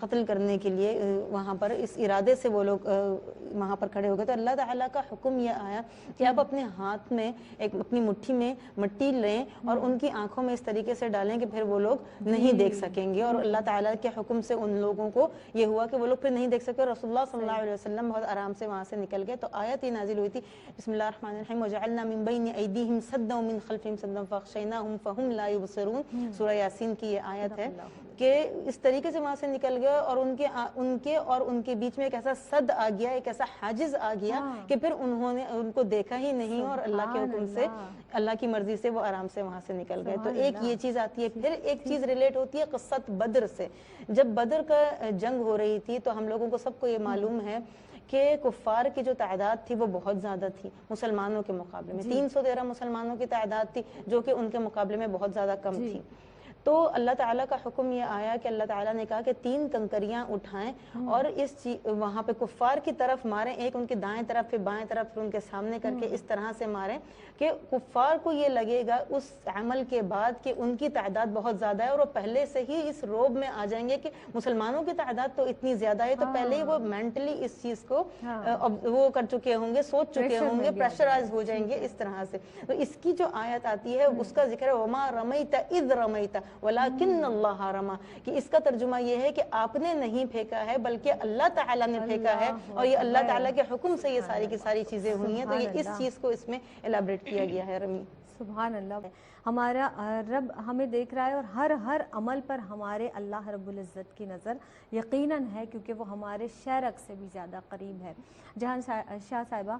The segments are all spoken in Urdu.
قتل کرنے کے لیے وہاں پر اس ارادے سے وہ لوگ وہاں پر کھڑے ہو گئے، تو اللہ تعالیٰ کا حکم یہ آیا کہ آپ اپنے ہاتھ میں اپنی مٹھی میں مٹی لیں اور ان کی آنکھوں میں اس طریقے سے ڈالیں کہ پھر وہ لوگ نہیں دیکھ سکیں گے، اور اللہ تعالیٰ کے حکم سے ان لوگوں کو یہ ہوا کہ وہ لوگ پھر نہیں دیکھ سکے، اور رسول اللہ صلی اللہ علیہ وسلم بہت آرام سے وہاں سے نکل گئے۔ تو آیت یہ نازل ہوئی تھی، بسم اللہ الرحمن الرحیم، وجعلنا من بین ایدیہم سدا ومن خلفہم سدا فاغشیناہم فہم لا یبصرون، سورہ یاسین کی یہ آیت ہے کہ اس طریقے سے وہاں سے نکل گئے اور ان کے بیچ میں ایک ایسا سد آ گیا، ایک ایسا حاجز آ گیا کہ پھر انہوں نے ان کو دیکھا ہی نہیں، اور اللہ کے حکم سے، اللہ کی مرضی سے وہ آرام سے وہاں سے نکل گئے۔ تو ایک یہ چیز آتی ہے، پھر ایک چیز ریلیٹ ہوتی ہے قصۃ بدر سے۔ جب بدر کا جنگ ہو رہی تھی تو ہم لوگوں کو سب کو یہ معلوم ہے کہ کفار کی جو تعداد تھی وہ بہت زیادہ تھی مسلمانوں کے مقابلے میں، 313 مسلمانوں کی تعداد تھی جو کہ ان کے مقابلے میں بہت زیادہ کم تھی۔ تو اللہ تعالیٰ کا حکم یہ آیا کہ اللہ تعالیٰ نے کہا کہ 3 کنکریاں اٹھائیں اور وہاں پہ کفار کی طرف ماریں، ایک ان کے دائیں طرف پھر بائیں طرف پھر ان کے سامنے کر کے اس طرح سے ماریں کہ کفار کو یہ لگے گا اس عمل کے بعد کہ ان کی تعداد بہت زیادہ ہے، اور وہ پہلے سے ہی اس روب میں آ جائیں گے کہ مسلمانوں کی تعداد تو اتنی زیادہ ہے، تو پہلے ہی وہ مینٹلی اس چیز کو وہ کر چکے ہوں گے، سوچ چکے ہوں گے، پریشرائز ہو جائیں گے اس طرح سے۔ تو اس کی جو آیت آتی ہے اس کا ذکر ہے وما رمیت اذ رمیت ولیکن اللہ رما، کہ اس کا ترجمہ یہ ہے کہ آپ نے نہیں پھینکا ہے بلکہ اللہ تعالیٰ نے پھینکا ہے، اور یہ اللہ تعالیٰ کے حکم سے یہ ساری کی ساری چیزیں ہوئی ہیں۔ تو یہ اس چیز کو اس میں الیبریٹ کیا گیا ہے۔ رمی سبحان اللہ، ہمارا رب ہمیں دیکھ رہا ہے اور ہر عمل پر ہمارے اللہ رب العزت کی نظر یقیناً ہے، کیونکہ وہ ہمارے شرک سے بھی زیادہ قریب ہے۔ جہان شاہ صاحبہ،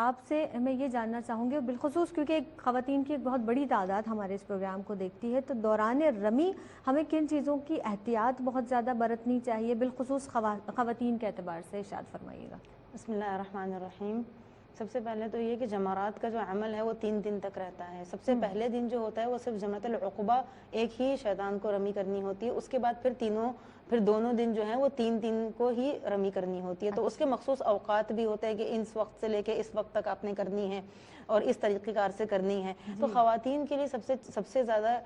آپ سے میں یہ جاننا چاہوں گی، بالخصوص کیونکہ خواتین کی ایک بہت بڑی تعداد ہمارے اس پروگرام کو دیکھتی ہے، تو دوران رمی ہمیں کن چیزوں کی احتیاط بہت زیادہ برتنی چاہیے، بالخصوص خواتین کے اعتبار سے؟ ارشاد فرمائیے گا۔ بسم اللہ الرحمن الرحیم۔ سب سے پہلے تو یہ کہ جمرات کا جو عمل ہے وہ 3 دن تک رہتا ہے۔ سب سے پہلے دن جو ہوتا ہے وہ صرف جمرۃ العقبہ ایک ہی شیطان کو رمی کرنی ہوتی ہے، اس کے بعد پھر دونوں دن جو ہیں وہ 3 کو ہی رمی کرنی ہوتی ہے۔ تو اس کے مخصوص اوقات بھی ہوتے ہیں کہ اس وقت سے لے کے اس وقت تک آپ نے کرنی ہے اور اس طریقہ کار سے کرنی ہے۔ تو خواتین کے لیے سب سے زیادہ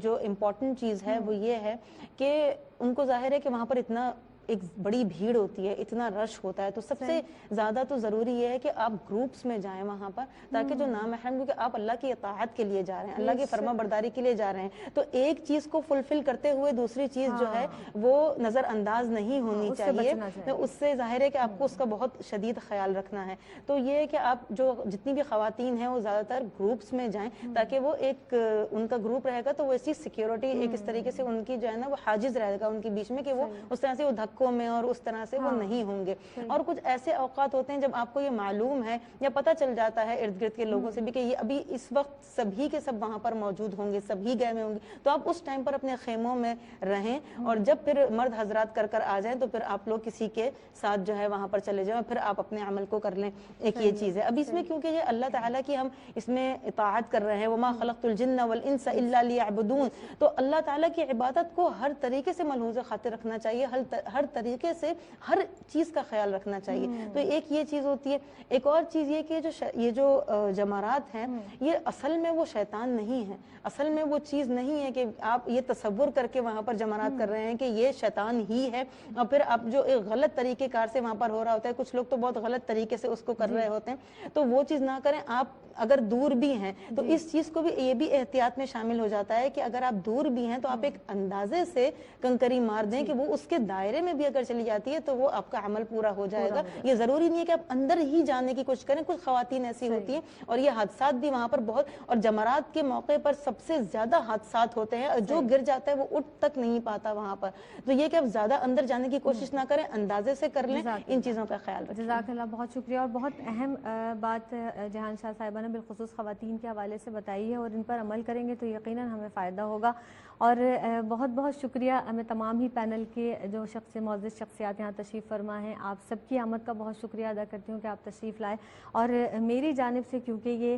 جو امپورٹنٹ چیز ہے وہ یہ ہے کہ ان کو ظاہر ہے کہ وہاں پر اتنا ایک بڑی بھیڑ ہوتی ہے، اتنا رش ہوتا ہے، تو سب سے زیادہ تو ضروری یہ ہے کہ آپ گروپس میں جائیں وہاں پر، تاکہ جو نامحرم، کیونکہ آپ اللہ کی اطاعت کے لیے جا رہے ہیں، اللہ کی فرما برداری کے لیے جا رہے ہیں، تو ایک چیز کو فلفل کرتے ہوئے دوسری چیز جو ہے وہ نظر انداز نہیں ہونی چاہیے۔ تو اس سے ظاہر ہے کہ آپ کو اس کا بہت شدید خیال رکھنا ہے۔ تو یہ ہے کہ آپ جو جتنی بھی خواتین ہیں وہ زیادہ تر گروپس میں جائیں، تاکہ وہ ایک ان کا گروپ رہے گا تو وہ اسی سیکیورٹی ایک اس طریقے سے ان کی جو ہے نا وہ حاجز رہے گا ان کے بیچ میں، کہ وہ اس طرح سے وہ دھکوں میں اور اس طرح سے وہ نہیں ہوں گے۔ اور کچھ ایسے اوقات ہوتے ہیں جب آپ کو یہ معلوم ہے یا پتہ چل جاتا ہے ارد گرد کے لوگوں سے بھی کہ یہ ابھی اس وقت سبھی کے سب وہاں پر موجود ہوں گے، سبھی گئے ہوئے ہوں گے، تو آپ اس ٹائم پر اپنے خیموں میں رہیں، اور جب پھر مرد حضرات کر آ جائیں تو پھر آپ لوگ کسی کے ساتھ جو ہے وہاں پر چلے جائیں، پھر آپ اپنے عمل کو کر لیں۔ ایک یہ چیز ہے۔ اب اس میں کیونکہ یہ اللہ تعالیٰ کی ہم اس میں اطاعت کر رہے ہیں، وما خلقت الجن والانس الا لیعبدون، تو اللہ تعالیٰ کی عبادت کو ہر طریقے سے ملحوظ خاطر رکھنا چاہیے، ہر طریقے سے ہر چیز کا خیال رکھنا چاہیے۔ تو ایک یہ چیز ہوتی ہے۔ ایک اور چیز یہ کہ یہ جو جمرات ہیں یہ اصل میں وہ شیطان نہیں ہے، اصل میں وہ چیز نہیں ہے کہ آپ یہ تصور کر کے وہاں پر جمرات کر رہے ہیں کہ یہ شیطان ہی ہے، اور پھر آپ جو ایک غلط طریقہ کار سے وہاں پر ہو رہا ہوتا ہے، کچھ لوگ تو بہت غلط طریقے سے اس کو کر رہے ہوتے ہیں، تو وہ چیز نہ کریں۔ آپ اگر دور بھی ہیں تو اس چیز کو بھی یہ بھی احتیاط میں شامل ہو جاتا ہے کہ اگر آپ دور بھی ہیں تو آپ ایک اندازے سے کنکری مار دیں کہ وہ اس کے دائرے میں بھی اگر چلی جاتی ہے تو وہ آپ کا عمل پورا ہو جائے گا۔ یہ ضروری نہیں ہے کہ آپ اندر ہی جانے کی کوشش کریں، کچھ خواتین ایسی ہوتی ہیں، اور یہ حادثات بھی وہاں پر بہت، اور جمرات کے موقع پر سب سے زیادہ حادثات ہوتے ہیں، جو گر جاتا ہے وہ اٹھ تک نہیں پاتا وہاں پر۔ تو یہ کہ آپ زیادہ اندر جانے کی کوشش نہ کریں، اندازے سے کر لیں، ان چیزوں کا خیال رکھیں۔ جزاک اللہ، بہت شکریہ، اور بہت اہم بات جہان شاہ صاحبہ نے بالخصوص خواتین کے حوالے سے بتائی ہے، اور ان پر عمل کریں گے تو یقیناً ہمیں فائدہ ہوگا۔ اور بہت بہت شکریہ میں تمام ہی پینل کے جو معزز شخصیات یہاں تشریف فرما ہیں، آپ سب کی آمد کا بہت شکریہ ادا کرتی ہوں کہ آپ تشریف لائے، اور میری جانب سے کیونکہ یہ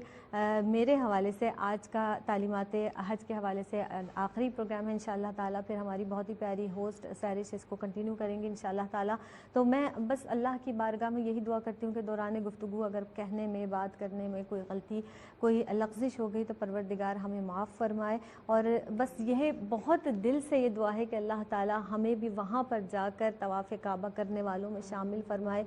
میرے حوالے سے آج کا تعلیمات حج کے حوالے سے آخری پروگرام ہے انشاءاللہ تعالیٰ، پھر ہماری بہت ہی پیاری ہوسٹ سیرش اس کو کنٹینیو کریں گے انشاءاللہ تعالیٰ۔ تو میں بس اللہ کی بارگاہ میں یہی دعا کرتی ہوں کہ دوران گفتگو اگر کہنے میں، بات کرنے میں کوئی غلطی، کوئی لغزش ہو گئی تو پروردگار ہمیں معاف فرمائے، اور بس یہ بہت دل سے یہ دعا ہے کہ اللہ تعالیٰ ہمیں بھی وہاں پر جا کر طواف کعبہ کرنے والوں میں شامل فرمائے۔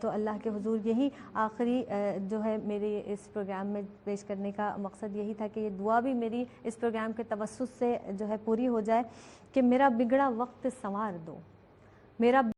تو اللہ کے حضور یہی آخری جو ہے میرے اس پروگرام میں پیش کرنے کا مقصد یہی تھا کہ یہ دعا بھی میری اس پروگرام کے توسط سے جو ہے پوری ہو جائے کہ میرا بگڑا وقت سنوار دو، میرا